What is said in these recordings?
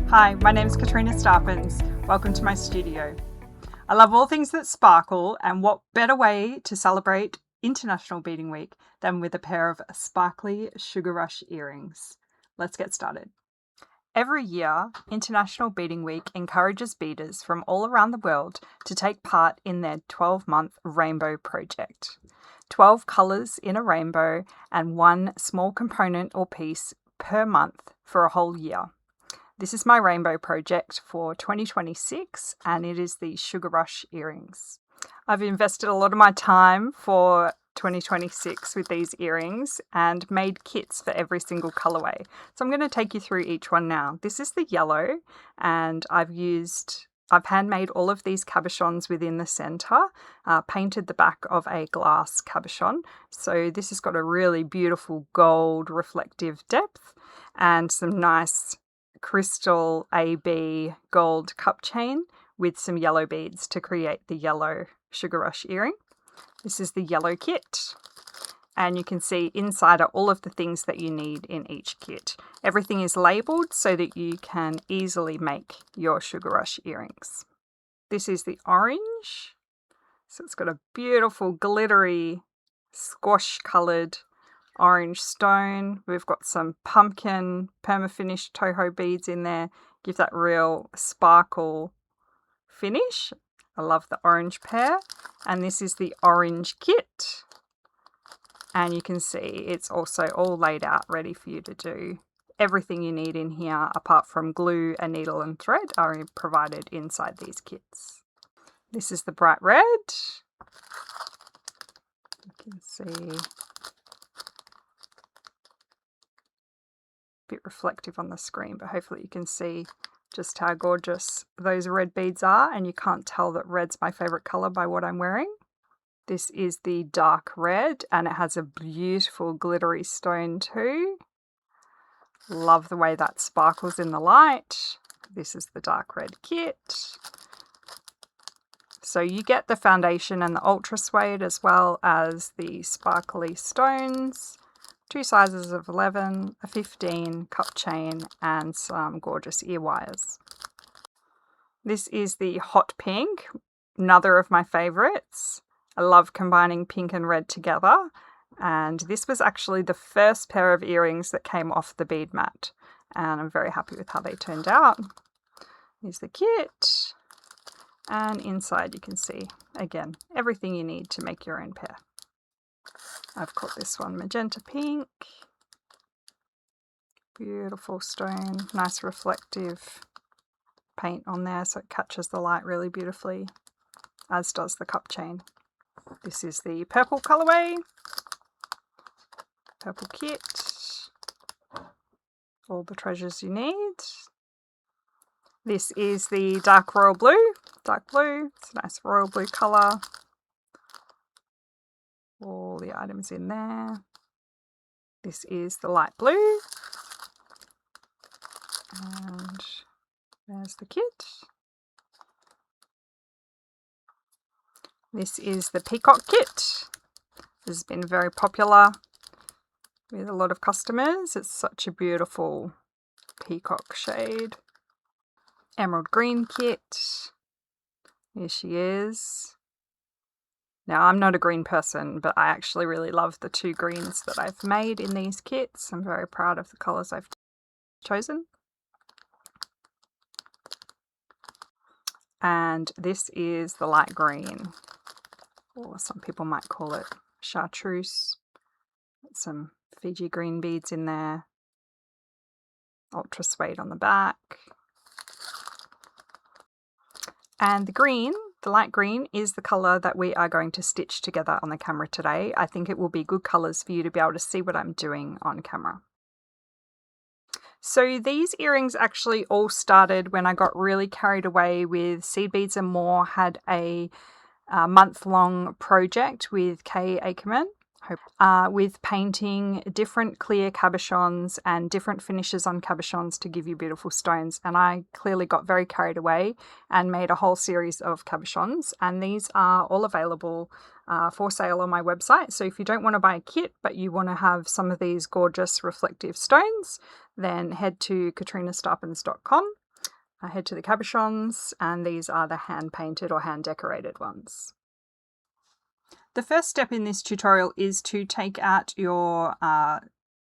Hi, my name is Catriona Starpins. Welcome to my studio. I love all things that sparkle, and what better way to celebrate International Beading Week than with a pair of sparkly Sugar Rush earrings. Let's get started. Every year, International Beading Week encourages beaders from all around the world to take part in their 12-month rainbow project. 12 colours in a rainbow and one small component or piece per month for a whole year. This is my rainbow project for 2026 and it is the Sugar Rush earrings. I've invested a lot of my time for 2026 with these earrings and made kits for every single colorway. So I'm going to take you through each one now. This is the yellow and I've handmade all of these cabochons within the center, painted the back of a glass cabochon. So this has got a really beautiful gold reflective depth and some nice crystal AB gold cup chain with some yellow beads to create the yellow Sugar Rush earring. This is the yellow kit, and you can see inside are all of the things that you need in each kit. Everything is labelled so that you can easily make your Sugar Rush earrings. This is the orange, so it's got a beautiful glittery squash coloured orange stone. We've got some pumpkin perma-finished Toho beads in there, give that real sparkle finish. I love the orange pair. And this is the orange kit. And you can see it's also all laid out ready for you to do. Everything you need in here, apart from glue, a needle and thread, are provided inside these kits. This is the bright red. You can see bit reflective on the screen, but hopefully you can see just how gorgeous those red beads are, and you can't tell that red's my favorite color by what I'm wearing. This is the dark red and it has a beautiful glittery stone too. Love the way that sparkles in the light. This is the dark red kit. So you get the foundation and the ultra suede as well as the sparkly stones. 2 sizes of 11, a 15, cup chain, and some gorgeous ear wires. This is the hot pink, another of my favourites. I love combining pink and red together, and this was actually the first pair of earrings that came off the bead mat, and I'm very happy with how they turned out. Here's the kit, and inside you can see, again, everything you need to make your own pair. I've caught this one magenta pink, beautiful stone, nice reflective paint on there so it catches the light really beautifully, as does the cup chain. This is the purple colorway, purple kit, all the treasures you need. This is the dark royal blue, it's a nice royal blue color. All the items in there. This is the light blue. And there's the kit. This is the peacock kit. This has been very popular with a lot of customers. It's such a beautiful peacock shade. Emerald green kit. Here she is. Now, I'm not a green person, but I actually really love the 2 greens that I've made in these kits. I'm very proud of the colours I've chosen. And this is the light green, or some people might call it chartreuse. Some Fiji green beads in there. Ultra suede on the back. And the green, the light green, is the colour that we are going to stitch together on the camera today. I think it will be good colours for you to be able to see what I'm doing on camera. So these earrings actually all started when I got really carried away with Seed Beads and More, had a month-long project with Kay Ackerman. With painting different clear cabochons and different finishes on cabochons to give you beautiful stones, and I clearly got very carried away and made a whole series of cabochons, and these are all available for sale on my website. So if you don't want to buy a kit but you want to have some of these gorgeous reflective stones, then head to catrionastarpins.com. I head to the cabochons, and these are the hand painted or hand decorated ones. The first step in this tutorial is to take out your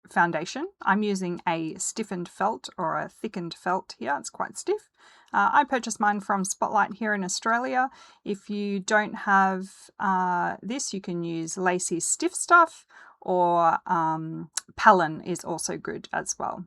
foundation. I'm using a stiffened felt or a thickened felt here. It's quite stiff. I purchased mine from Spotlight here in Australia. If you don't have this, you can use Lacey's Stiff Stuff, or Palin is also good as well.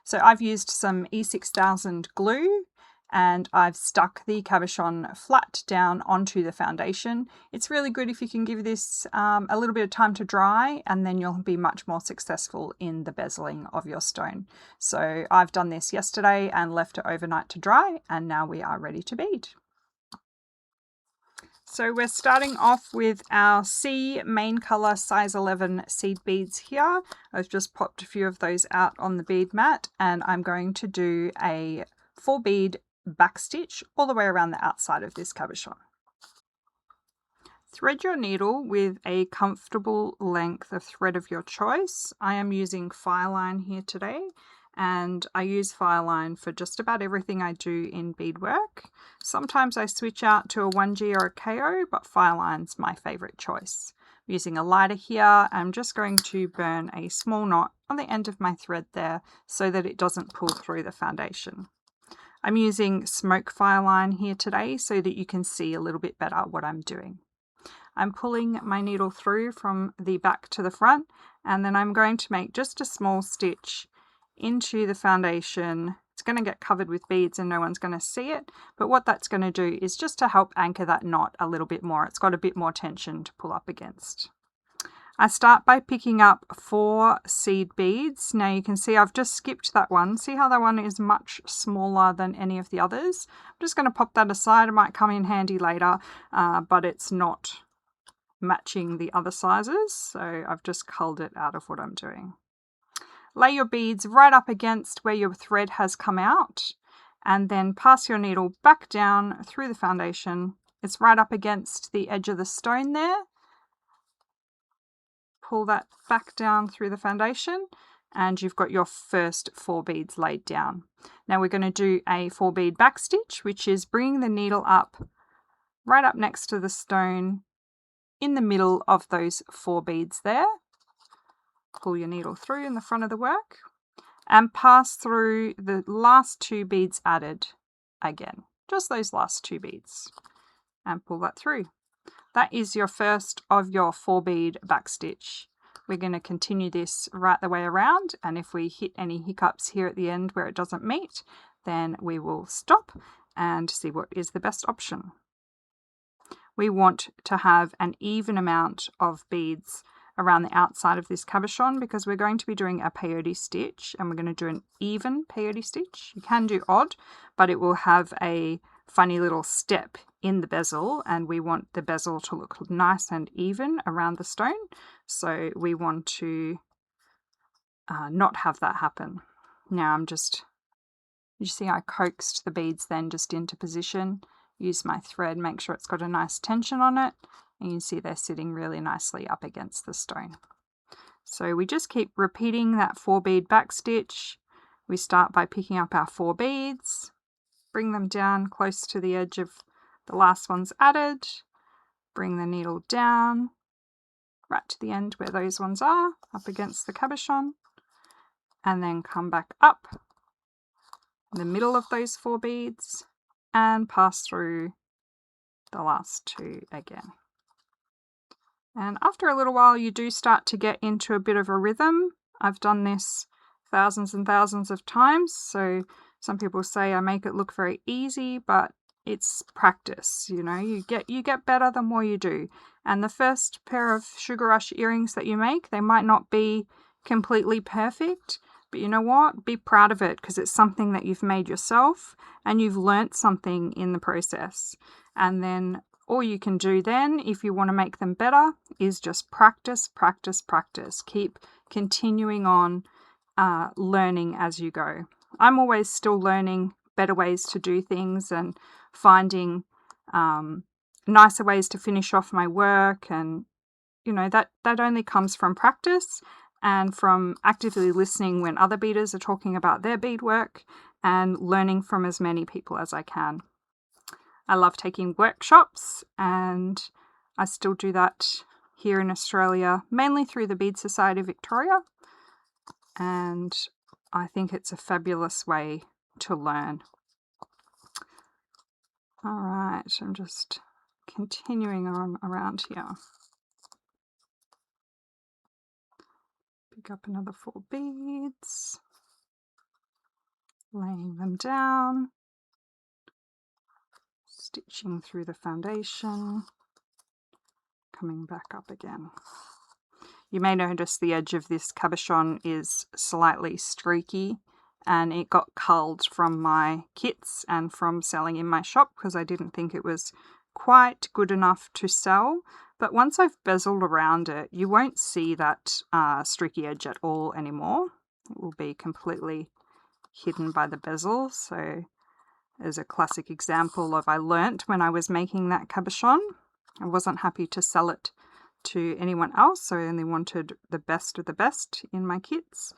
So I've used some E6000 glue, and I've stuck the cabochon flat down onto the foundation. It's really good if you can give this a little bit of time to dry, and then you'll be much more successful in the bezeling of your stone. So I've done this yesterday and left it overnight to dry, and now we are ready to bead. So we're starting off with our C main colour size 11 seed beads here. I've just popped a few of those out on the bead mat, and I'm going to do a 4 bead backstitch all the way around the outside of this cabochon. Thread your needle with a comfortable length of thread of your choice. I am using Fireline here today, and I use Fireline for just about everything I do in beadwork. Sometimes I switch out to a 1G or a KO, but Fireline's my favourite choice. I'm using a lighter here. I'm just going to burn a small knot on the end of my thread there so that it doesn't pull through the foundation. I'm using Smoke Fireline here today so that you can see a little bit better what I'm doing. I'm pulling my needle through from the back to the front, and then I'm going to make just a small stitch into the foundation. It's going to get covered with beads and no one's going to see it, but what that's going to do is just to help anchor that knot a little bit more. It's got a bit more tension to pull up against. I start by picking up 4 seed beads. Now you can see I've just skipped that one. See how that one is much smaller than any of the others? I'm just going to pop that aside. It might come in handy later, but it's not matching the other sizes, so I've just culled it out of what I'm doing. Lay your beads right up against where your thread has come out, and then pass your needle back down through the foundation. It's right up against the edge of the stone there. Pull that back down through the foundation, and you've got your first 4 beads laid down. Now we're going to do a 4 bead backstitch, which is bringing the needle up right up next to the stone in the middle of those 4 beads there. Pull your needle through in the front of the work and pass through the last 2 beads added again, just those last 2 beads, and pull that through. That is your first of your 4 bead backstitch. We're going to continue this right the way around, and if we hit any hiccups here at the end where it doesn't meet, then we will stop and see what is the best option. We want to have an even amount of beads around the outside of this cabochon because we're going to be doing a peyote stitch, and we're going to do an even peyote stitch. You can do odd, but it will have a funny little step in the bezel, and we want the bezel to look nice and even around the stone, so we want to not have that happen. Now you see I coaxed the beads then just into position, use my thread, make sure it's got a nice tension on it, and you can see they're sitting really nicely up against the stone. So we just keep repeating that 4 bead backstitch. We start by picking up our 4 beads, bring them down close to the edge of the last ones added, bring the needle down right to the end where those ones are, up against the cabochon, and then come back up in the middle of those 4 beads and pass through the last 2 again. And after a little while you do start to get into a bit of a rhythm. I've done this thousands and thousands of times, so some people say I make it look very easy, but it's practice. You know, you get better the more you do. And the first pair of sugar rush earrings that you make, they might not be completely perfect, but you know what? Be proud of it, because it's something that you've made yourself and you've learnt something in the process. And then all you can do then, if you want to make them better, is just practice, practice, practice. Keep continuing on learning as you go. I'm always still learning better ways to do things and finding nicer ways to finish off my work, and you know that only comes from practice and from actively listening when other beaders are talking about their beadwork, and learning from as many people as I can. I love taking workshops, and I still do that here in Australia, mainly through the Bead Society Victoria, and I think it's a fabulous way to learn. All right, I'm just continuing on around here. Pick up another 4 beads, laying them down, stitching through the foundation, coming back up again. You may notice the edge of this cabochon is slightly streaky, and it got culled from my kits and from selling in my shop because I didn't think it was quite good enough to sell. But once I've bezeled around it, you won't see that streaky edge at all anymore. It will be completely hidden by the bezel. So there's a classic example of I learnt when I was making that cabochon. I wasn't happy to sell it to anyone else, so I only wanted the best of the best in my kits,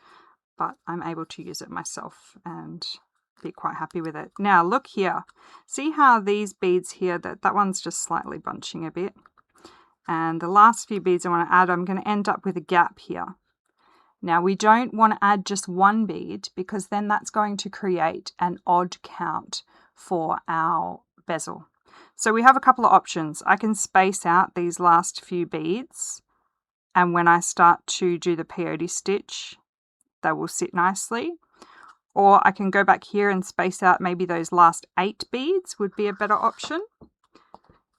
but I'm able to use it myself and be quite happy with it. Now look here, see how these beads here, that one's just slightly bunching a bit, and the last few beads I want to add, I'm going to end up with a gap here. Now we don't want to add just one bead because then that's going to create an odd count for our bezel. So we have a couple of options. I can space out these last few beads, and when I start to do the peyote stitch, they will sit nicely. Or I can go back here and space out maybe those last 8 beads would be a better option.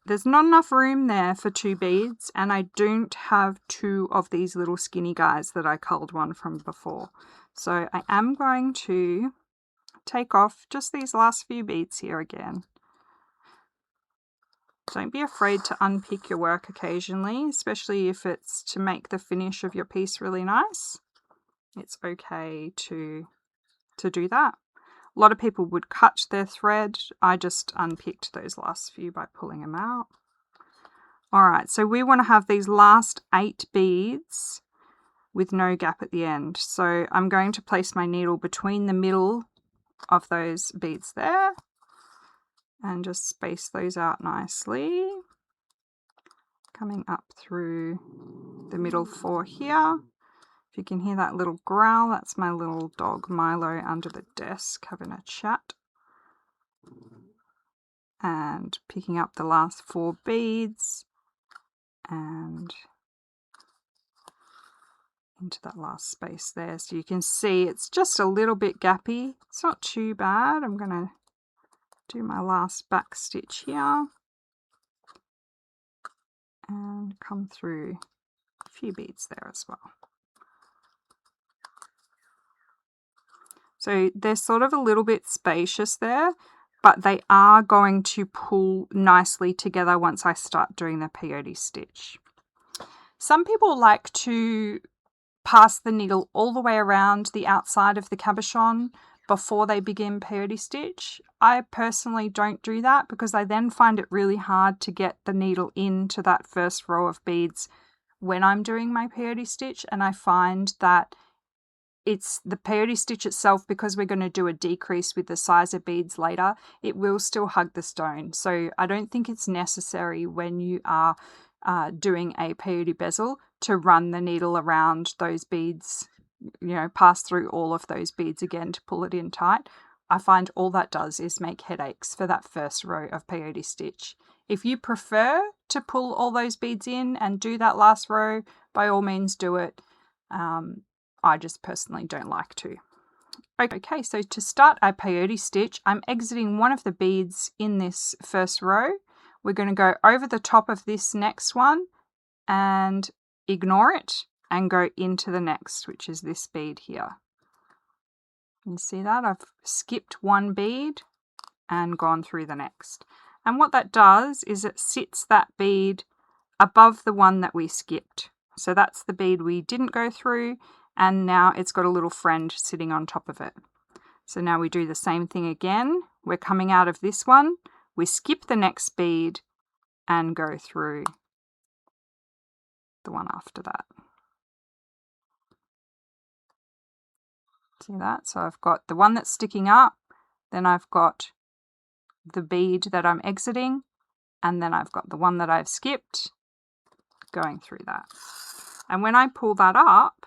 There's not enough room there for 2 beads, and I don't have 2 of these little skinny guys that I culled one from before. So I am going to take off just these last few beads here again. Don't be afraid to unpick your work occasionally, especially if it's to make the finish of your piece really nice. It's okay to do that. A lot of people would cut their thread. I just unpicked those last few by pulling them out. Alright, so we want to have these last 8 beads with no gap at the end. So I'm going to place my needle between the middle of those beads there and just space those out nicely. Coming up through the middle 4 here. If you can hear that little growl, that's my little dog Milo under the desk having a chat. And picking up the last 4 beads and into that last space there. So you can see it's just a little bit gappy. It's not too bad. I'm going to do my last back stitch here and come through a few beads there as well. So they're sort of a little bit spacious there, but they are going to pull nicely together once I start doing the peyote stitch. Some people like to pass the needle all the way around the outside of the cabochon before they begin peyote stitch. I personally don't do that because I then find it really hard to get the needle into that first row of beads when I'm doing my peyote stitch, and I find that it's the peyote stitch itself, because we're going to do a decrease with the size of beads later, it will still hug the stone. So I don't think it's necessary when you are doing a peyote bezel to run the needle around those beads, you know, pass through all of those beads again to pull it in tight. I find all that does is make headaches for that first row of peyote stitch. If you prefer to pull all those beads in and do that last row, by all means do it. I just personally don't like to. Okay, so to start our peyote stitch, I'm exiting one of the beads in this first row. We're going to go over the top of this next one and ignore it and go into the next, which is this bead here. You see that? I've skipped one bead and gone through the next. And what that does is it sits that bead above the one that we skipped. So that's the bead we didn't go through, and now it's got a little friend sitting on top of it. So now we do the same thing again. We're coming out of this one, we skip the next bead and go through the one after that. See that? So I've got the one that's sticking up, then I've got the bead that I'm exiting, and then I've got the one that I've skipped going through that. And when I pull that up,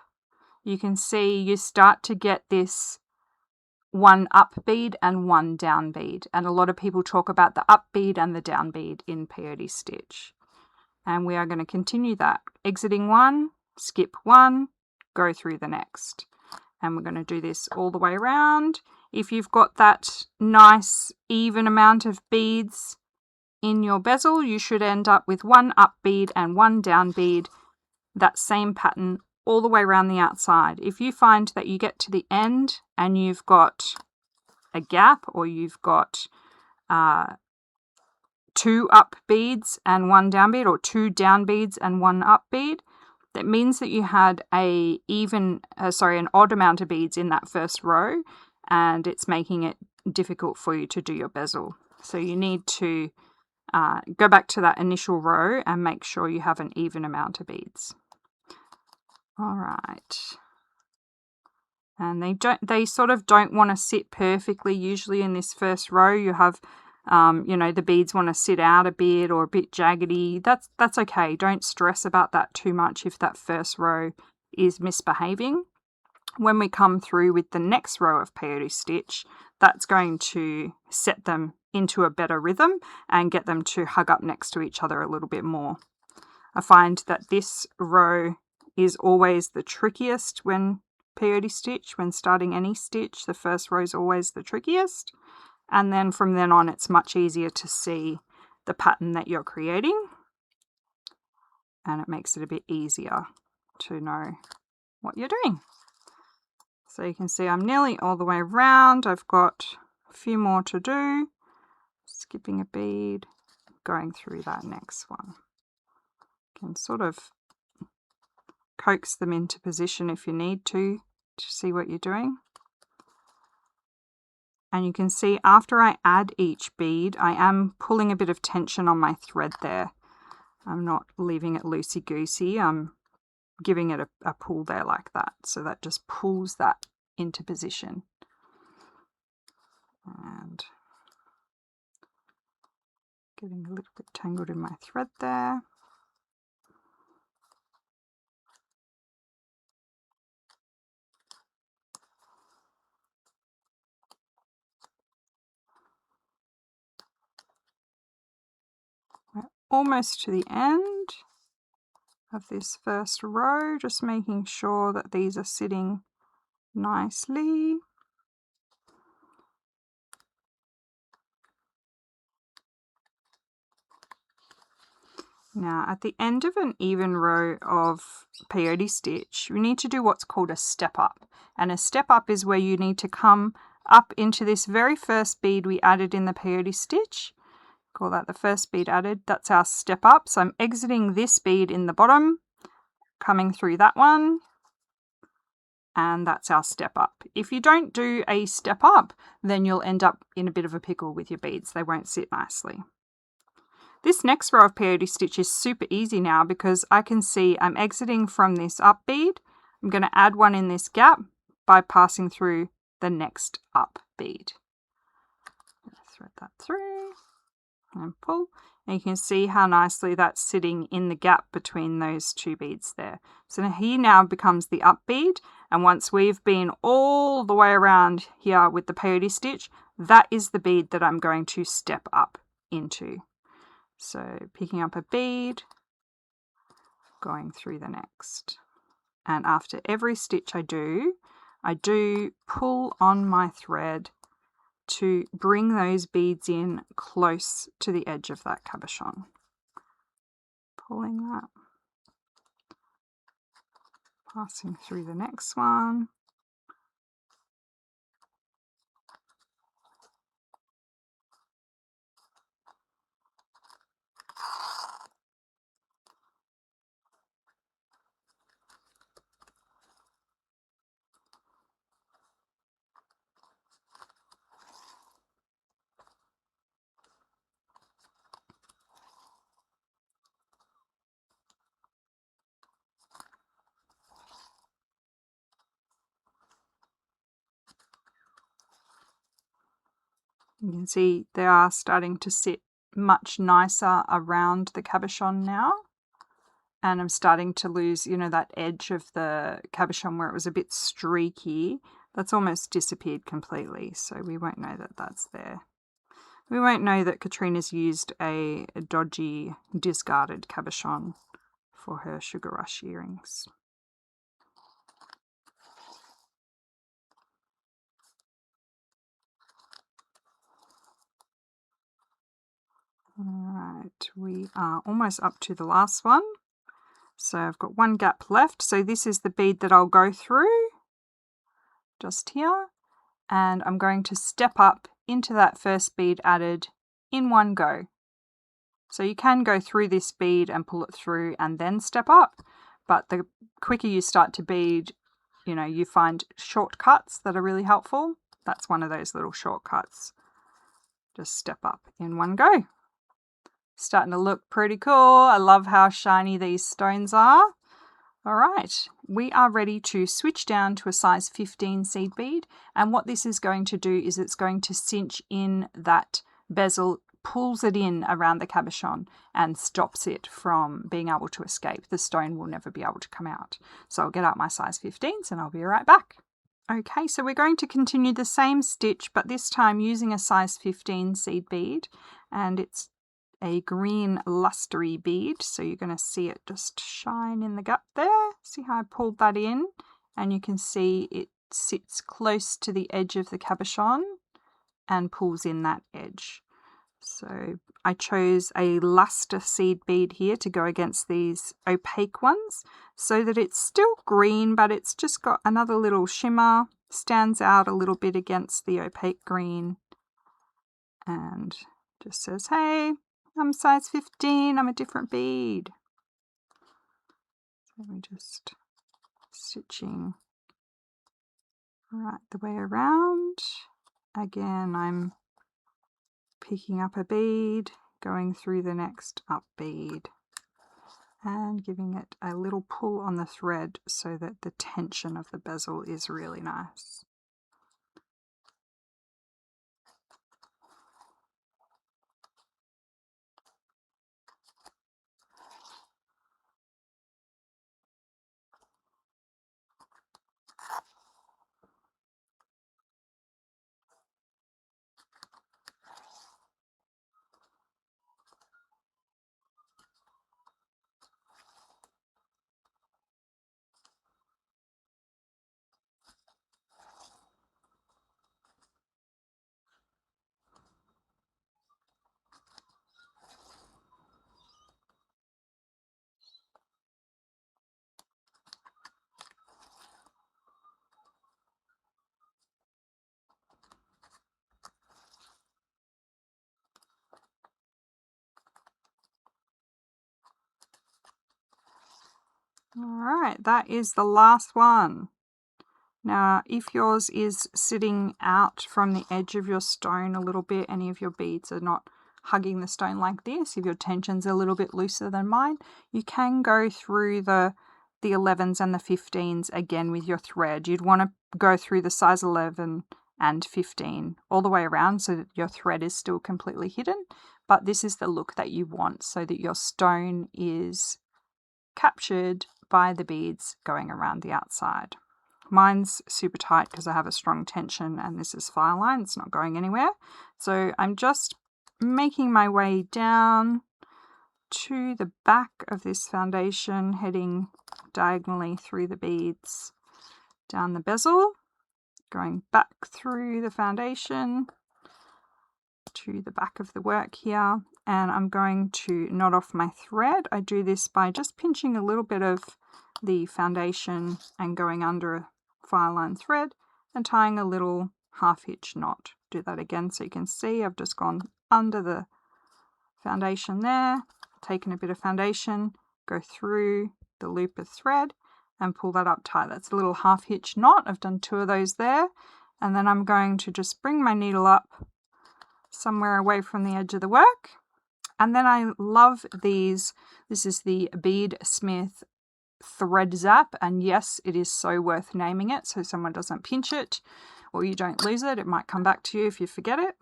you can see you start to get this one up bead and one down bead. And a lot of people talk about the up bead and the down bead in peyote stitch. And we are going to continue that. Exiting one, skip one, go through the next. And we're going to do this all the way around. If you've got that nice even amount of beads in your bezel, you should end up with one up bead and one down bead, that same pattern all the way around the outside. If you find that you get to the end and you've got a gap, or you've got two up beads and one down bead, or two down beads and one up bead, that means that you had an odd amount of beads in that first row, and it's making it difficult for you to do your bezel. So you need to go back to that initial row and make sure you have an even amount of beads. All right. And they sort of don't want to sit perfectly. Usually in this first row you have the beads want to sit out a bit or a bit jaggedy. That's okay. Don't stress about that too much if that first row is misbehaving. When we come through with the next row of peyote stitch, that's going to set them into a better rhythm and get them to hug up next to each other a little bit more. I find that this row is always the trickiest when peyote stitch. When starting any stitch, the first row is always the trickiest, and then from then on it's much easier to see the pattern that you're creating, and it makes it a bit easier to know what you're doing. So you can see I'm nearly all the way around. I've got a few more to do, skipping a bead, going through that next one. You can sort of coax them into position if you need to see what you're doing. And you can see after I add each bead, I am pulling a bit of tension on my thread there. I'm not leaving it loosey-goosey. I'm giving it a pull there like that. So that just pulls that into position. And getting a little bit tangled in my thread there. We're almost to the end of this first row, just making sure that these are sitting nicely. Now at the end of an even row of peyote stitch, you need to do what's called a step up. And a step up is where you need to come up into this very first bead we added in the peyote stitch. Call that the first bead added. That's our step up. So I'm exiting this bead in the bottom, coming through that one, and that's our step up. If you don't do a step up, then you'll end up in a bit of a pickle with your beads. They won't sit nicely. This next row of peyote stitch is super easy now because I can see I'm exiting from this up bead. I'm going to add one in this gap by passing through the next up bead. Thread that through and pull. And you can see how nicely that's sitting in the gap between those two beads there. So here now becomes the up bead, and once we've been all the way around here with the peyote stitch, that is the bead that I'm going to step up into. So picking up a bead, going through the next. And after every stitch I do pull on my thread to bring those beads in close to the edge of that cabochon. Pulling that, passing through the next one. You can see they are starting to sit much nicer around the cabochon now. And I'm starting to lose, you know, that edge of the cabochon where it was a bit streaky. That's almost disappeared completely, so we won't know that that's there. We won't know that Catriona's used a dodgy, discarded cabochon for her sugar rush earrings. Alright, we are almost up to the last one. So I've got one gap left. So this is the bead that I'll go through just here. And I'm going to step up into that first bead added in one go. So you can go through this bead and pull it through and then step up. But the quicker you start to bead, you know, you find shortcuts that are really helpful. That's one of those little shortcuts. Just step up in one go. Starting to look pretty cool. I love how shiny these stones are. All right, we are ready to switch down to a size 15 seed bead. And what this is going to do is it's going to cinch in that bezel, pulls it in around the cabochon and stops it from being able to escape. The stone will never be able to come out. So I'll get out my size 15s and I'll be right back. Okay, so we're going to continue the same stitch, but this time using a size 15 seed bead, and it's a green lustery bead, so you're going to see it just shine in the gap there. See how I pulled that in, and you can see it sits close to the edge of the cabochon and pulls in that edge. So I chose a luster seed bead here to go against these opaque ones so that it's still green, but it's just got another little shimmer, stands out a little bit against the opaque green, and just says, hey, I'm size 15, I'm a different bead. So we're just stitching right the way around. Again, I'm picking up a bead, going through the next up bead, and giving it a little pull on the thread so that the tension of the bezel is really nice. Alright, that is the last one. Now, if yours is sitting out from the edge of your stone a little bit, any of your beads are not hugging the stone like this, if your tension's a little bit looser than mine, you can go through the 11s and the 15s again with your thread. You'd want to go through the size 11 and 15 all the way around so that your thread is still completely hidden, but this is the look that you want so that your stone is captured by the beads going around the outside. Mine's super tight because I have a strong tension and this is file line, it's not going anywhere. So I'm just making my way down to the back of this foundation, heading diagonally through the beads, down the bezel, going back through the foundation to the back of the work here, and I'm going to knot off my thread. I do this by just pinching a little bit of the foundation and going under a file line thread and tying a little half hitch knot. Do that again so you can see I've just gone under the foundation there, taken a bit of foundation, go through the loop of thread and pull that up tight. That's a little half hitch knot. I've done 2 of those there, and then I'm going to just bring my needle up somewhere away from the edge of the work. And then I love these. This is the Bead Smith thread zap, and yes, it is so worth naming it so someone doesn't pinch it or you don't lose it. It might come back to you if you forget it.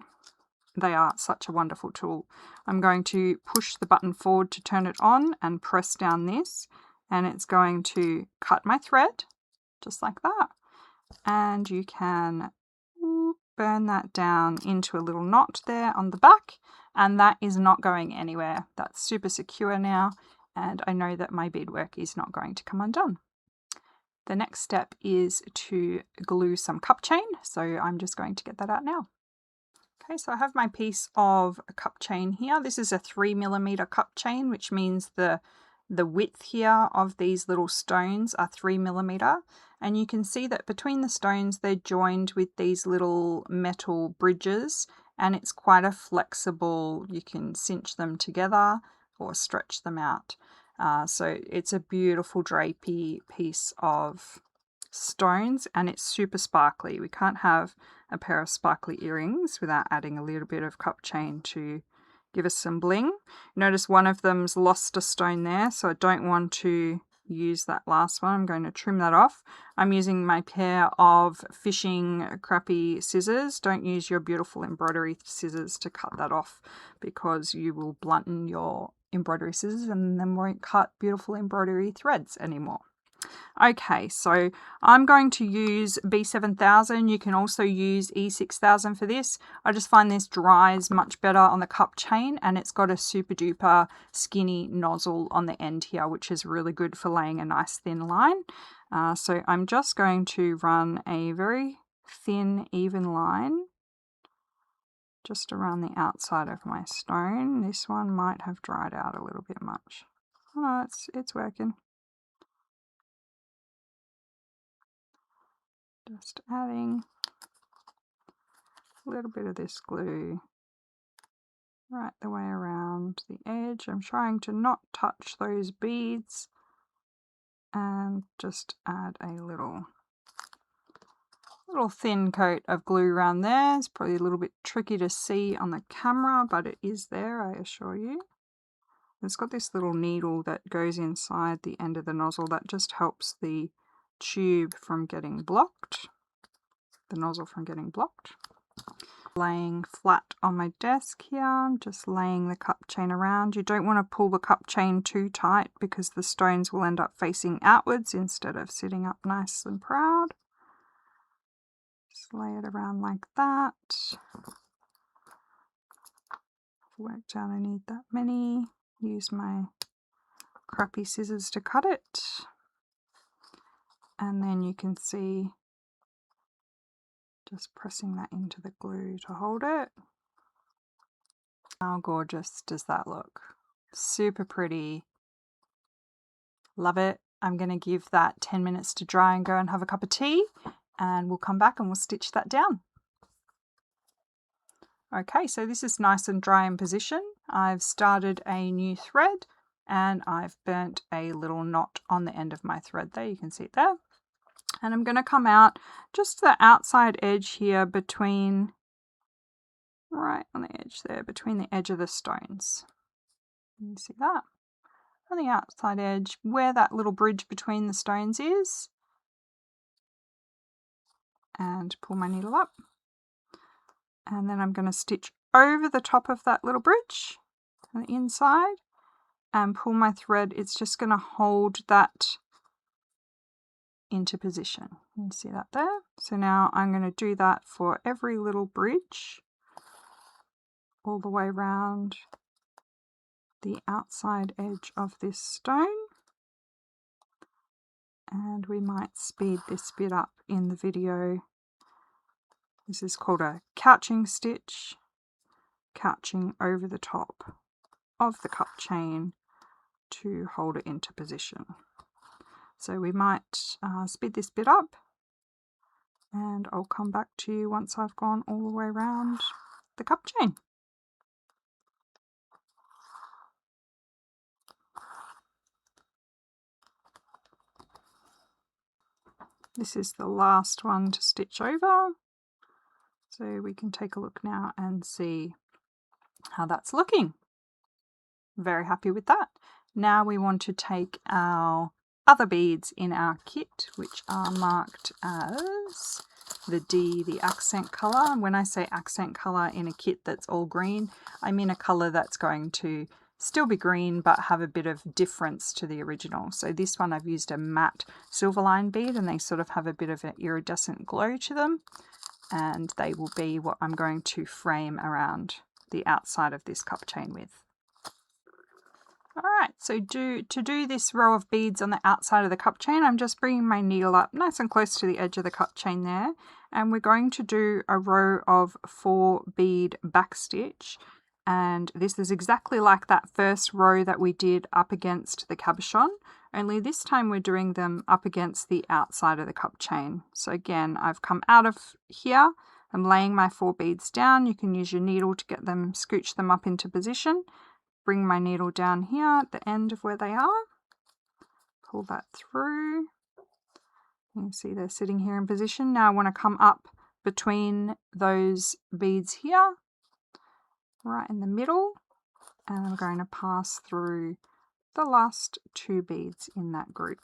they are such a wonderful tool. I'm going to push the button forward to turn it on and press down this, and it's going to cut my thread just like that. And you can burn that down into a little knot there on the back, and that is not going anywhere. That's super secure now, and I know that my beadwork is not going to come undone. The next step is to glue some cup chain, so I'm just going to get that out now. Okay, so I have my piece of a cup chain here. This is a 3mm cup chain, which means the width here of these little stones are 3mm, and you can see that between the stones they're joined with these little metal bridges, and it's quite a flexible, you can cinch them together or stretch them out. So it's a beautiful drapey piece of stones, and it's super sparkly. We can't have a pair of sparkly earrings without adding a little bit of cup chain to give us some bling. Notice one of them's lost a stone there, so I don't want to use that last one. I'm going to trim that off. I'm using my pair of fishing crappy scissors. Don't use your beautiful embroidery scissors to cut that off, because you will blunten your embroidery scissors and then won't cut beautiful embroidery threads anymore. Okay, so I'm going to use B7000. You can also use E6000 for this. I just find this dries much better on the cup chain, and it's got a super duper skinny nozzle on the end here, which is really good for laying a nice thin line. So I'm just going to run a very thin, even line just around the outside of my stone. This one might have dried out a little bit much. Oh, no, it's working. Just adding a little bit of this glue right the way around the edge. I'm trying to not touch those beads, and just add a little thin coat of glue around there. It's probably a little bit tricky to see on the camera, but it is there, I assure you. It's got this little needle that goes inside the end of the nozzle that just helps the tube from getting blocked, the nozzle from getting blocked. Laying flat on my desk here, I'm just laying the cup chain around. You don't want to pull the cup chain too tight, because the stones will end up facing outwards instead of sitting up nice and proud. Just lay it around like that. Worked out I need that many. Use my crappy scissors to cut it. And then you can see just pressing that into the glue to hold it. How gorgeous does that look? Super pretty. Love it. I'm going to give that 10 minutes to dry and go and have a cup of tea, and we'll come back and we'll stitch that down. Okay, so this is nice and dry in position. I've started a new thread, and I've burnt a little knot on the end of my thread there. You can see it there. And I'm going to come out just the outside edge here, between, right on the edge there, between the edge of the stones. You see that? On the outside edge, where that little bridge between the stones is. And pull my needle up. And then I'm going to stitch over the top of that little bridge on the inside and pull my thread. It's just going to hold that into position. You can see that there. So now I'm going to do that for every little bridge all the way around the outside edge of this stone. And we might speed this bit up in the video. This is called a couching stitch, couching over the top of the cup chain to hold it into position. So we might speed this bit up, and I'll come back to you once I've gone all the way around the cup chain. This is the last one to stitch over, so we can take a look now and see how that's looking. Very happy with that. Now we want to take our other beads in our kit, which are marked as the accent colour. And when I say accent colour in a kit that's all green, I mean a colour that's going to still be green but have a bit of difference to the original. So this one I've used a matte silverline bead, and they sort of have a bit of an iridescent glow to them, and they will be what I'm going to frame around the outside of this cup chain with. Alright, so to do this row of beads on the outside of the cup chain, I'm just bringing my needle up nice and close to the edge of the cup chain there, and we're going to do a row of 4 bead backstitch, and this is exactly like that first row that we did up against the cabochon, only this time we're doing them up against the outside of the cup chain. So again, I've come out of here, I'm laying my 4 beads down. You can use your needle to get them, scooch them up into position. Bring my needle down here at the end of where they are, pull that through. You can see they're sitting here in position. Now I want to come up between those beads here, right in the middle, and I'm going to pass through the last 2 beads in that group.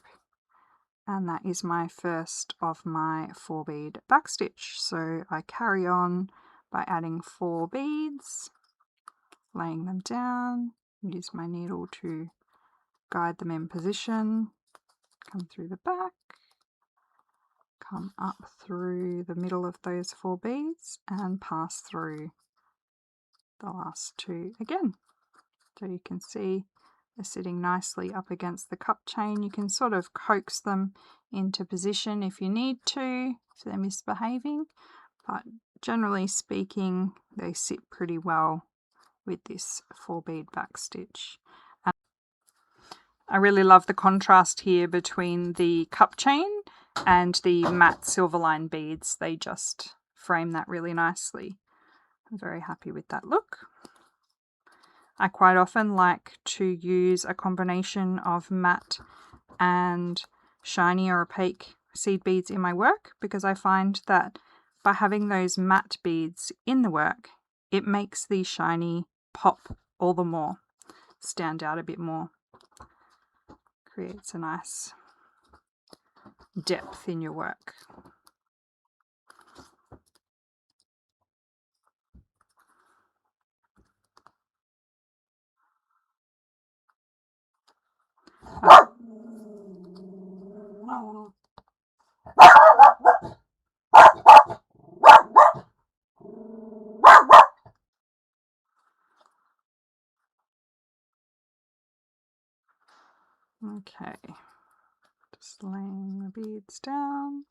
And that is my first of my 4 bead backstitch. So I carry on by adding 4 beads, laying them down, use my needle to guide them in position, come through the back, come up through the middle of those 4 beads and pass through the last 2 again. So you can see they're sitting nicely up against the cup chain. You can sort of coax them into position if you need to, if they're misbehaving, but generally speaking they sit pretty well with this 4 bead backstitch. I really love the contrast here between the cup chain and the matte silverline beads. They just frame that really nicely. I'm very happy with that look. I quite often like to use a combination of matte and shiny or opaque seed beads in my work, because I find that by having those matte beads in the work, it makes the shiny pop all the more, stand out a bit more. Creates a nice depth in your work. Okay, just laying the beads down.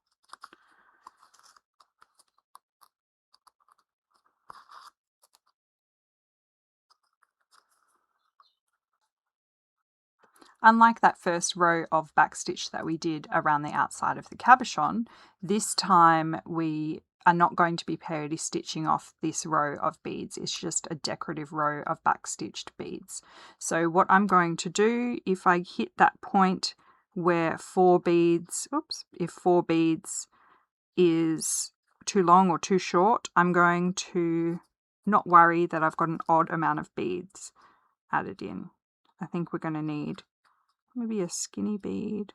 Unlike that first row of backstitch that we did around the outside of the cabochon, this time we are not going to be peyote stitching off this row of beads. It's just a decorative row of backstitched beads. So what I'm going to do, if I hit that point where 4 beads, if 4 beads is too long or too short, I'm going to not worry that I've got an odd amount of beads added in. I think we're going to need maybe a skinny bead.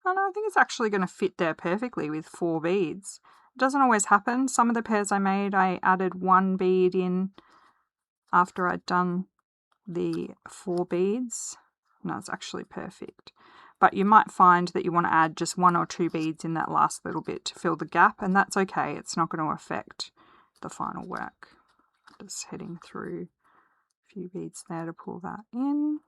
And I think it's actually going to fit there perfectly with 4 beads. It doesn't always happen. Some of the pairs I made, I added 1 bead in after I'd done the 4 beads. No, it's actually perfect. But you might find that you want to add just 1 or 2 beads in that last little bit to fill the gap, and that's okay. It's not going to affect the final work. Just heading through a few beads there to pull that in.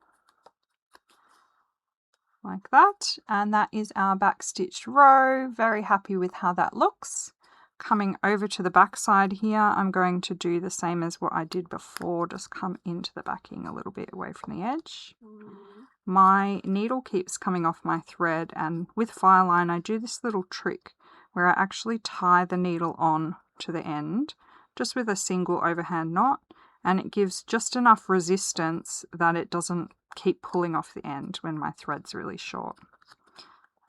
Like that, and that is our backstitched row. Very happy with how that looks. Coming over to the back side here, I'm going to do the same as what I did before, just come into the backing a little bit away from the edge. My needle keeps coming off my thread, and with fireline I do this little trick where I actually tie the needle on to the end just with a single overhand knot, and it gives just enough resistance that it doesn't keep pulling off the end when my thread's really short.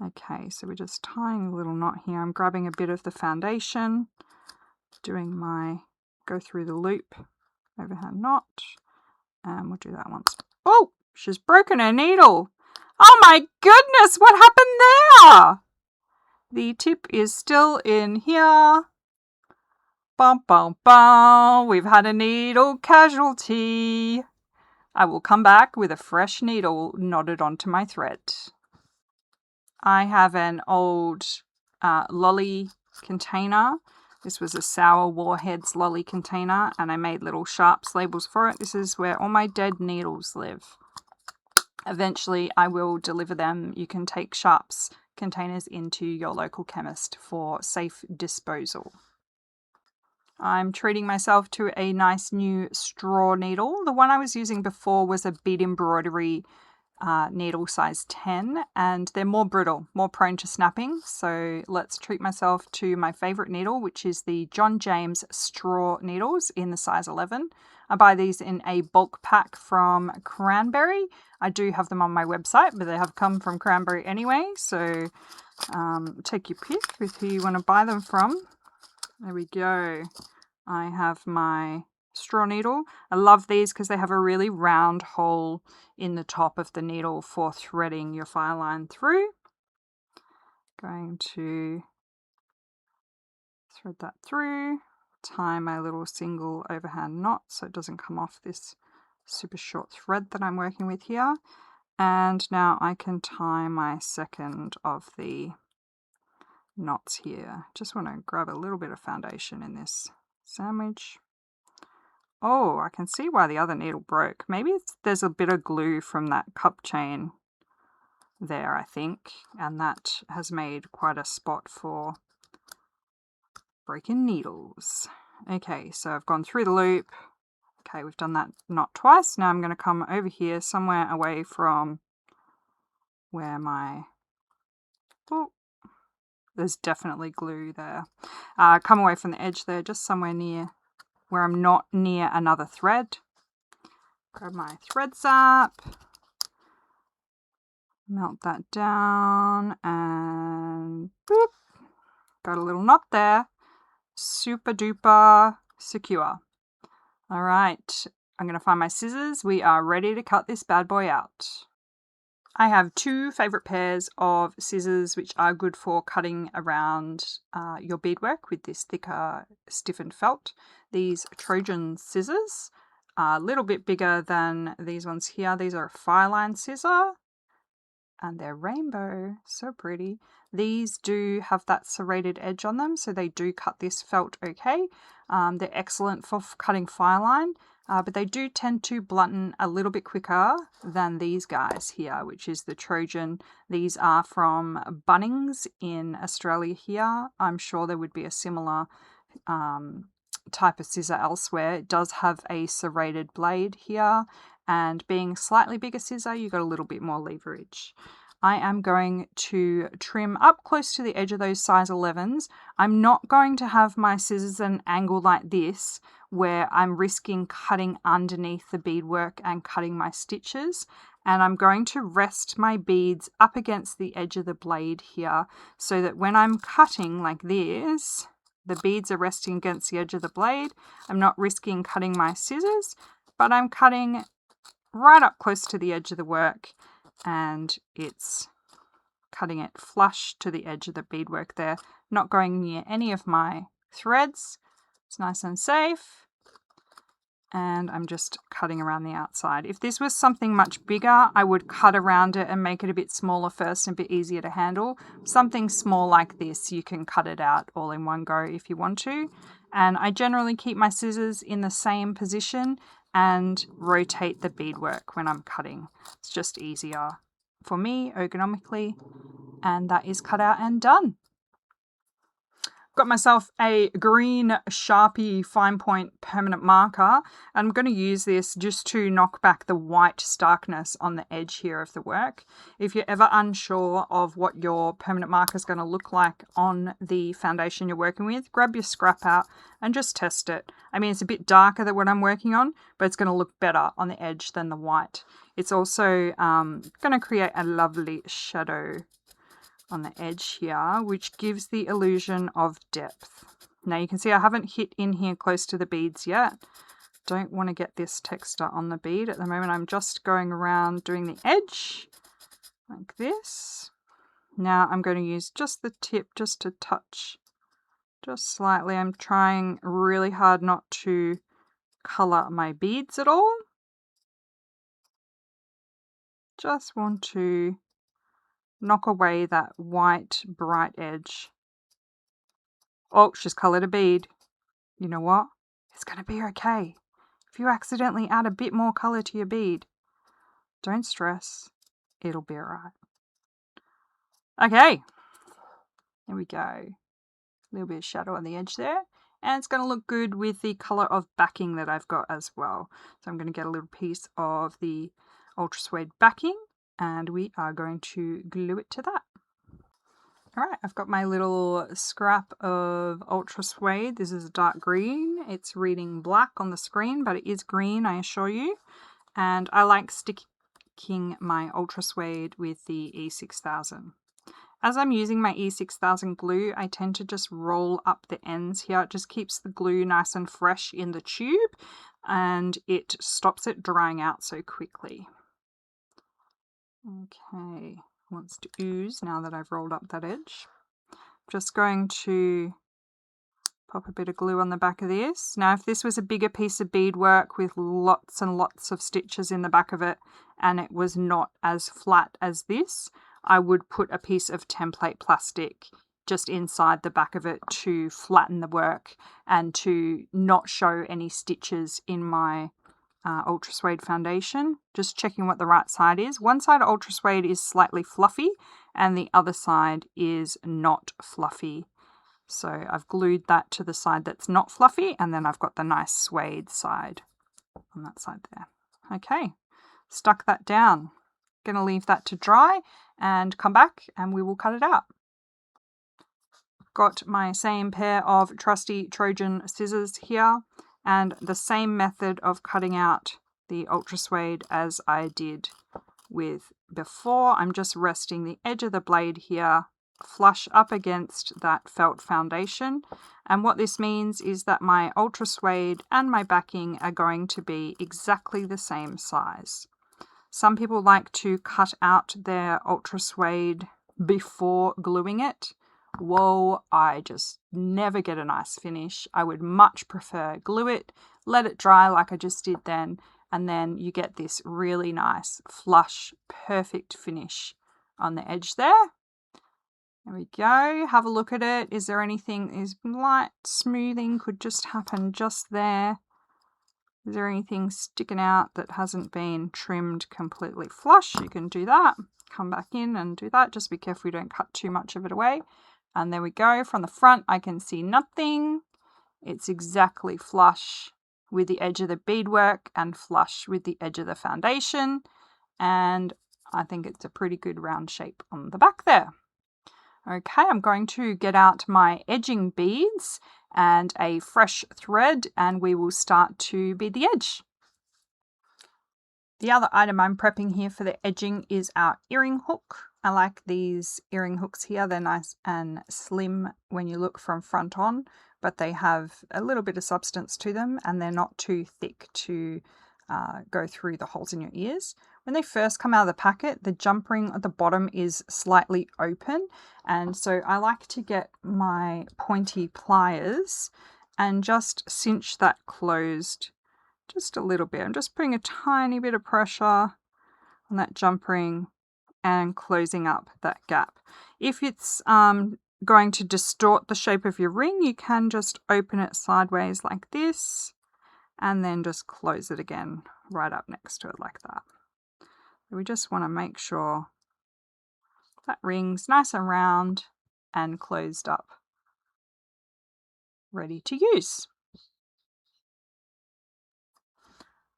Okay, so we're just tying a little knot here. I'm grabbing a bit of the foundation, doing my go through the loop overhand knot, and we'll do that once. Oh, she's broken her needle. Oh my goodness, what happened there? The tip is still in here. Bum, bum, bum. We've had a needle casualty. I will come back with a fresh needle knotted onto my thread. I have an old lolly container. This was a Sour Warheads lolly container, and I made little sharps labels for it. This is where all my dead needles live. Eventually, I will deliver them. You can take sharps containers into your local chemist for safe disposal. I'm treating myself to a nice new straw needle. The one I was using before was a Bead Embroidery needle size 10, and they're more brittle, more prone to snapping. So let's treat myself to my favorite needle, which is the John James straw needles in the size 11. I buy these in a bulk pack from Cranberry. I do have them on my website, but they have come from Cranberry anyway. So take your pick with who you want to buy them from. There we go. I have my straw needle. I love these because they have a really round hole in the top of the needle for threading your file line through. Going to thread that through, tie my little single overhand knot so it doesn't come off this super short thread that I'm working with here. And now I can tie my second of the knots here. Just want to grab a little bit of foundation in this sandwich. Oh, I can see why the other needle broke. Maybe there's a bit of glue from that cup chain there, I think, and that has made quite a spot for breaking needles. Okay, so I've gone through the loop. Okay, we've done that knot twice. Now I'm going to come over here somewhere away from where my... Oh, there's definitely glue there. Come away from the edge there, just somewhere near where I'm not near another thread. Grab my thread zap, melt that down, and boop, got a little knot there. Super duper secure. All right, I'm going to find my scissors. We are ready to cut this bad boy out. I have two favorite pairs of scissors which are good for cutting around your beadwork with this thicker stiffened felt. These Trojan scissors are a little bit bigger than these ones here. These are a file line scissor and they're rainbow, so pretty. These do have that serrated edge on them, so they do cut this felt okay. They're excellent for cutting file line. But they do tend to blunten a little bit quicker than these guys here, which is the Trojan. These are from Bunnings in Australia here. I'm sure there would be a similar type of scissor elsewhere. It does have a serrated blade here, and being slightly bigger scissor, you got a little bit more leverage. I am going to trim up close to the edge of those size 11s. I'm not going to have my scissors at an angle like this where I'm risking cutting underneath the beadwork and cutting my stitches. And I'm going to rest my beads up against the edge of the blade here so that when I'm cutting like this, the beads are resting against the edge of the blade. I'm not risking cutting my scissors, but I'm cutting right up close to the edge of the work, and it's cutting it flush to the edge of the beadwork there, not going near any of my threads. It's nice and safe, and I'm just cutting around the outside. If this was something much bigger, I would cut around it and make it a bit smaller first and a bit easier to handle. Something small like this, you can cut it out all in one go if you want to. And I generally keep my scissors in the same position and rotate the beadwork when I'm cutting. It's just easier for me ergonomically, and that is cut out and done. Got myself a green Sharpie fine point permanent marker. I'm going to use this just to knock back the white starkness on the edge here of the work. If you're ever unsure of what your permanent marker is going to look like on the foundation you're working with, grab your scrap out and just test it. I mean, it's a bit darker than what I'm working on, but it's going to look better on the edge than the white. It's also going to create a lovely shadow on the edge here, which gives the illusion of depth. Now you can see I haven't hit in here close to the beads yet. Don't want to get this texture on the bead at the moment. I'm just going around doing the edge like this, Now I'm going to use just the tip just to touch just slightly. I'm trying really hard not to colour my beads at all. Just want to knock away that white bright edge. Oh, she's coloured a bead. You know what? It's going to be okay. If you accidentally add a bit more colour to your bead, don't stress. It'll be alright. Okay. There we go. A little bit of shadow on the edge there. And it's going to look good with the colour of backing that I've got as well. So I'm going to get a little piece of the ultra suede backing and we are going to glue it to that. Alright, I've got my little scrap of ultra suede. This is a dark green. It's reading black on the screen, but it is green, I assure you. And I like sticking my ultra suede with the E6000. As I'm using my E6000 glue, I tend to just roll up the ends here. It just keeps the glue nice and fresh in the tube and it stops it drying out so quickly. Okay, wants to ooze now that I've rolled up that edge. Just going to pop a bit of glue on the back of this. Now if this was a bigger piece of beadwork with lots and lots of stitches in the back of it and it was not as flat as this, I would put a piece of template plastic just inside the back of it to flatten the work and to not show any stitches in my ultra suede foundation. Just checking what the right side is. One side of ultra suede is slightly fluffy and the other side is not fluffy. So I've glued that to the side that's not fluffy and then I've got the nice suede side on that side there. Okay, stuck that down. Gonna leave that to dry and come back and we will cut it out. Got my same pair of trusty Trojan scissors here and the same method of cutting out the ultra suede as I did with before. I'm just resting the edge of the blade here flush up against that felt foundation, and what this means is that my ultra suede and my backing are going to be exactly the same size. Some people like to cut out their ultra suede before gluing it. Whoa, I just never get a nice finish. I would much prefer glue it, let it dry like I just did then, and then you get this really nice, flush, perfect finish on the edge there. There we go. Have a look at it. Is there anything, is light smoothing could just happen just there. Is there anything sticking out that hasn't been trimmed completely flush? You can do that. Come back in and do that. Just be careful you don't cut too much of it away. And there we go. From the front, I can see nothing. It's exactly flush with the edge of the beadwork and flush with the edge of the foundation. And I think it's a pretty good round shape on the back there. Okay, I'm going to get out my edging beads and a fresh thread and we will start to bead the edge. The other item I'm prepping here for the edging is our earring hook. I like these earring hooks here. They're nice and slim when you look from front on, but they have a little bit of substance to them and they're not too thick to go through the holes in your ears. When they first come out of the packet, the jump ring at the bottom is slightly open, and so I like to get my pointy pliers and just cinch that closed just a little bit. I'm just putting a tiny bit of pressure on that jump ring and closing up that gap. If it's going to distort the shape of your ring, you can just open it sideways like this and then just close it again right up next to it like that. We just want to make sure that ring's nice and round and closed up, ready to use.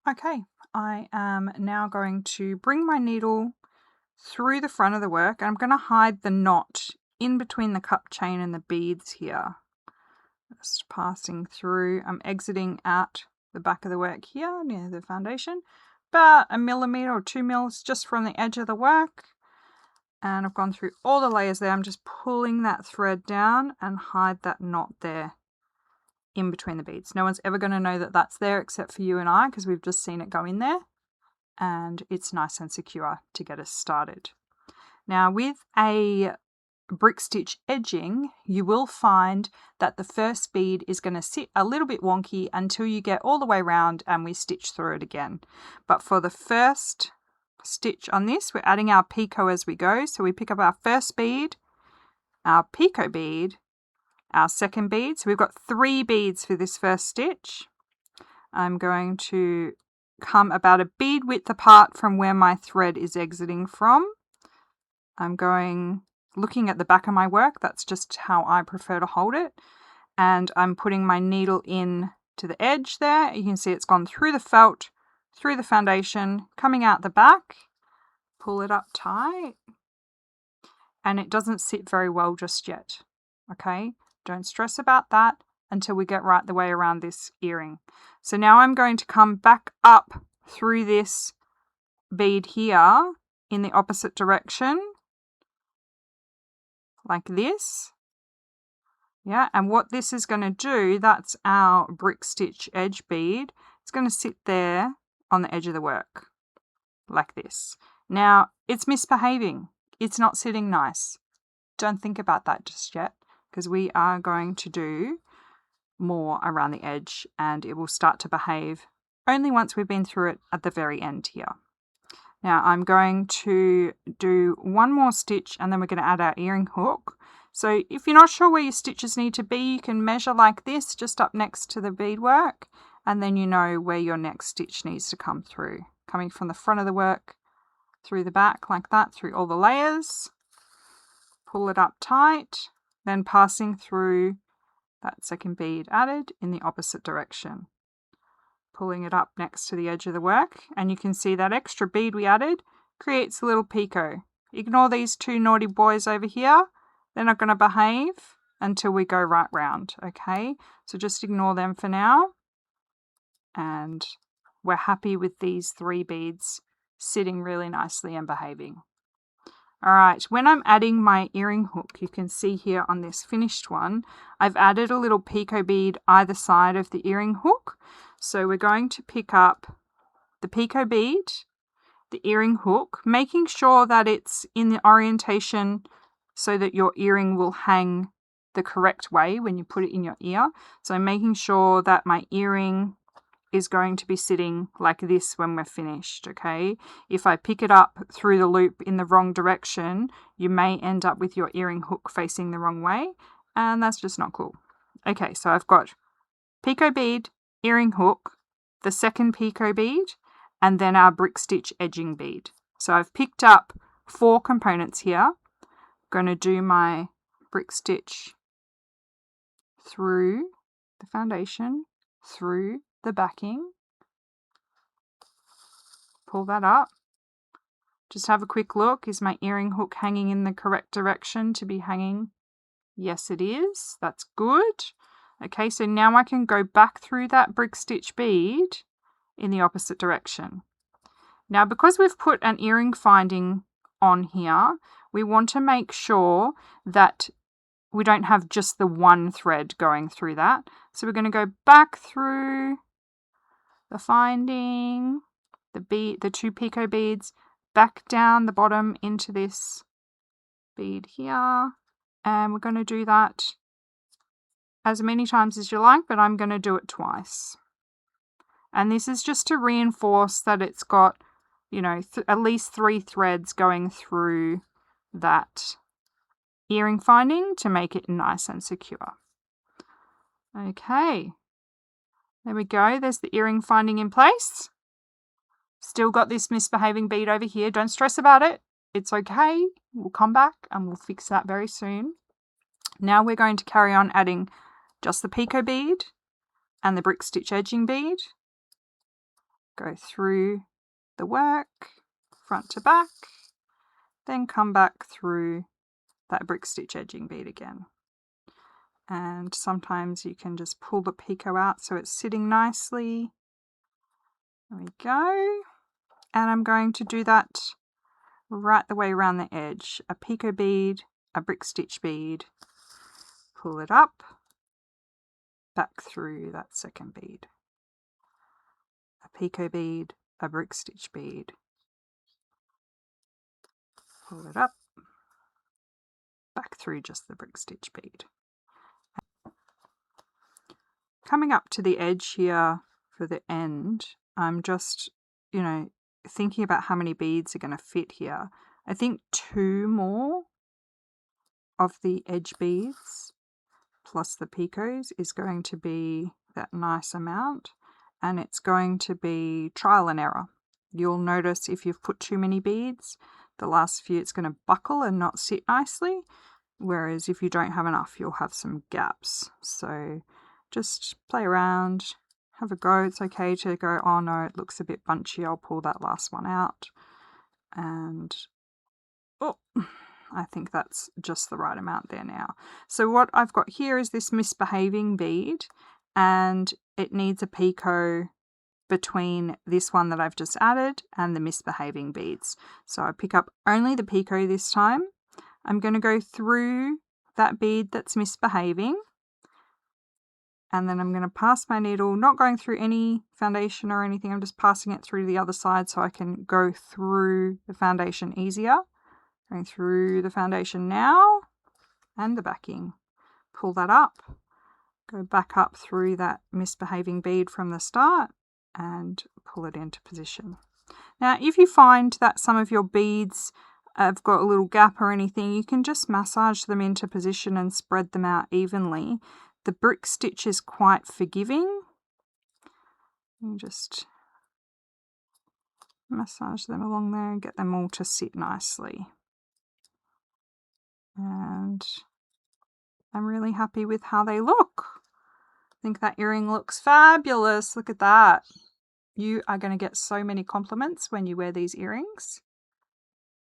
Okay, I am now going to bring my needle through the front of the work and I'm going to hide the knot in between the cup chain and the beads here. Just passing through, I'm exiting out the back of the work here near the foundation, about 1 millimeter or 2 mils just from the edge of the work. And I've gone through all the layers there. I'm just pulling that thread down and hide that knot there in between the beads. No one's ever going to know that that's there except for you and I, because we've just seen it go in there. And it's nice and secure to get us started. Now with a brick stitch edging, you will find that the first bead is going to sit a little bit wonky until you get all the way around and we stitch through it again. But for the first stitch on this, we're adding our picot as we go. So we pick up our first bead, our picot bead, our second bead. So we've got 3 beads for this first stitch. I'm going to come about a bead width apart from where my thread is exiting from. I'm looking at the back of my work. That's just how I prefer to hold it. And I'm putting my needle in to the edge there. You can see it's gone through the felt, through the foundation, coming out the back. Pull it up tight. And it doesn't sit very well just yet. Okay, don't stress about that until we get right the way around this earring. So now I'm going to come back up through this bead here in the opposite direction, like this. Yeah, and what this is going to do, that's our brick stitch edge bead. It's going to sit there on the edge of the work, like this. Now, it's misbehaving. It's not sitting nice. Don't think about that just yet, because we are going to do more around the edge and it will start to behave only once we've been through it at the very end here. Now I'm going to do one more stitch and then we're going to add our earring hook. So if you're not sure where your stitches need to be, you can measure like this just up next to the beadwork, and then you know where your next stitch needs to come through. Coming from the front of the work through the back like that, through all the layers. Pull it up tight, then passing through that second bead added in the opposite direction. Pulling it up next to the edge of the work, and you can see that extra bead we added creates a little picot. Ignore these 2 naughty boys over here. They're not going to behave until we go right round, okay? So just ignore them for now. And we're happy with these 3 beads sitting really nicely and behaving. All right, when I'm adding my earring hook, you can see here on this finished one, I've added a little picot bead either side of the earring hook. So we're going to pick up the picot bead, the earring hook, making sure that it's in the orientation so that your earring will hang the correct way when you put it in your ear. So I'm making sure that my earring is going to be sitting like this when we're finished, okay? If I pick it up through the loop in the wrong direction, you may end up with your earring hook facing the wrong way, and that's just not cool. Okay, so I've got picot bead, earring hook, the second picot bead, and then our brick stitch edging bead. So I've picked up 4 components here. I'm going to do my brick stitch through the foundation, through the backing, pull that up. Just have a quick look. Is my earring hook hanging in the correct direction to be hanging? Yes, it is. That's good. Okay, so now I can go back through that brick stitch bead in the opposite direction. Now, because we've put an earring finding on here, we want to make sure that we don't have just the one thread going through that. So we're going to go back through the finding, the 2 picot beads, back down the bottom into this bead here, and we're going to do that as many times as you like, but I'm going to do it twice. And this is just to reinforce that it's got, you know, at least 3 threads going through that earring finding to make it nice and secure. Okay, there we go. There's the earring finding in place. Still got this misbehaving bead over here. Don't stress about it. It's okay. We'll come back and we'll fix that very soon. Now we're going to carry on adding just the picot bead and the brick stitch edging bead. Go through the work, front to back, then come back through that brick stitch edging bead again. And sometimes you can just pull the picot out so it's sitting nicely. There we go. And I'm going to do that right the way around the edge. A picot bead, a brick stitch bead, pull it up, back through that second bead. A picot bead, a brick stitch bead, pull it up, back through just the brick stitch bead. Coming up to the edge here for the end, I'm just, you know, thinking about how many beads are going to fit here. I think 2 more of the edge beads plus the picots is going to be that nice amount, and it's going to be trial and error. You'll notice if you've put too many beads, the last few it's going to buckle and not sit nicely, whereas if you don't have enough, you'll have some gaps. So just play around, have a go. It's okay to go, oh no, it looks a bit bunchy, I'll pull that last one out. And oh, I think that's just the right amount there now. So what I've got here is this misbehaving bead, and it needs a picot between this one that I've just added and the misbehaving beads. So I pick up only the picot this time. I'm going to go through that bead that's misbehaving, and then I'm going to pass my needle, not going through any foundation or anything, I'm just passing it through the other side so I can go through the foundation easier. Going through the foundation now, and the backing. Pull that up, go back up through that misbehaving bead from the start, and pull it into position. Now, if you find that some of your beads have got a little gap or anything, you can just massage them into position and spread them out evenly. The brick stitch is quite forgiving. You just massage them along there and get them all to sit nicely. And I'm really happy with how they look. I think that earring looks fabulous. Look at that. You are going to get so many compliments when you wear these earrings.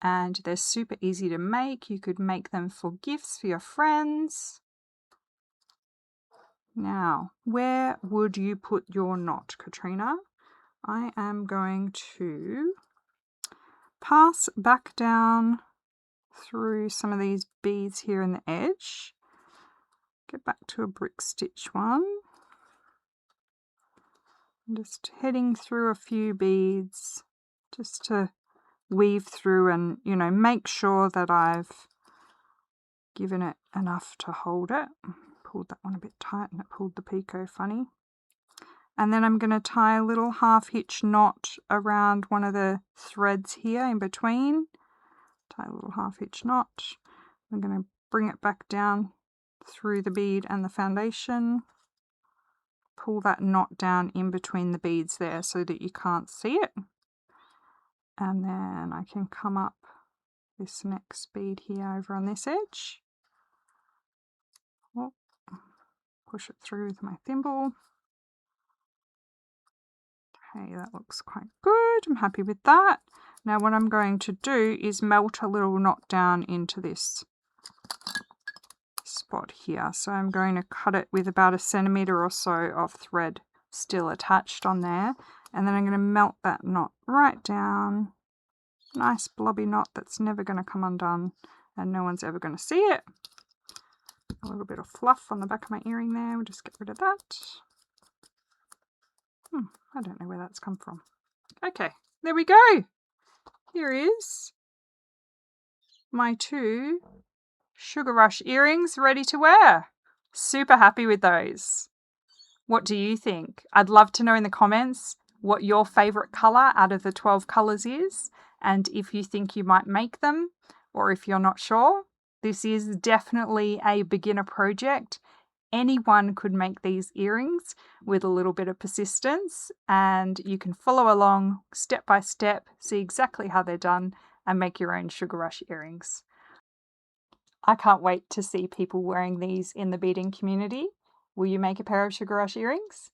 And they're super easy to make. You could make them for gifts for your friends. Now, where would you put your knot, Catriona? I am going to pass back down through some of these beads here in the edge. Get back to a brick stitch one. I'm just heading through a few beads just to weave through and, you know, make sure that I've given it enough to hold it. Pulled that one a bit tight and it pulled the picot funny. And then I'm going to tie a little half hitch knot around one of the threads here in between. Tie a little half hitch knot. I'm going to bring it back down through the bead and the foundation. Pull that knot down in between the beads there so that you can't see it. And then I can come up this next bead here over on this edge. Oh, push it through with my thimble. Okay, that looks quite good. I'm happy with that. Now what I'm going to do is melt a little knot down into this spot here. So I'm going to cut it with about 1 centimetre or so of thread still attached on there. And then I'm going to melt that knot right down. Nice blobby knot that's never going to come undone and no one's ever going to see it. A little bit of fluff on the back of my earring there. We'll just get rid of that. I don't know where that's come from. Okay, there we go. Here is my 2 Sugar Rush earrings ready to wear. Super happy with those. What do you think? I'd love to know in the comments what your favourite colour out of the 12 colours is, and if you think you might make them, or if you're not sure. This is definitely a beginner project. Anyone could make these earrings with a little bit of persistence, and you can follow along step by step, see exactly how they're done, and make your own Sugar Rush earrings. I can't wait to see people wearing these in the beading community. Will you make a pair of Sugar Rush earrings?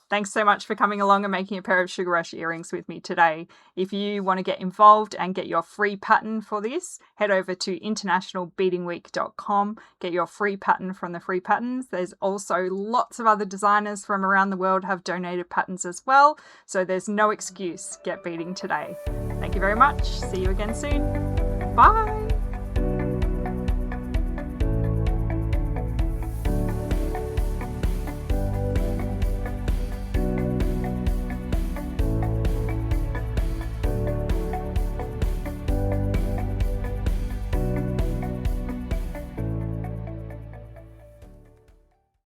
Thanks so much for coming along and making a pair of Sugar Rush earrings with me today. If you want to get involved and get your free pattern for this, head over to internationalbeadingweek.com, get your free pattern from the free patterns. There's also lots of other designers from around the world have donated patterns as well, so there's no excuse. Get beading today. Thank you very much. See you again soon. Bye.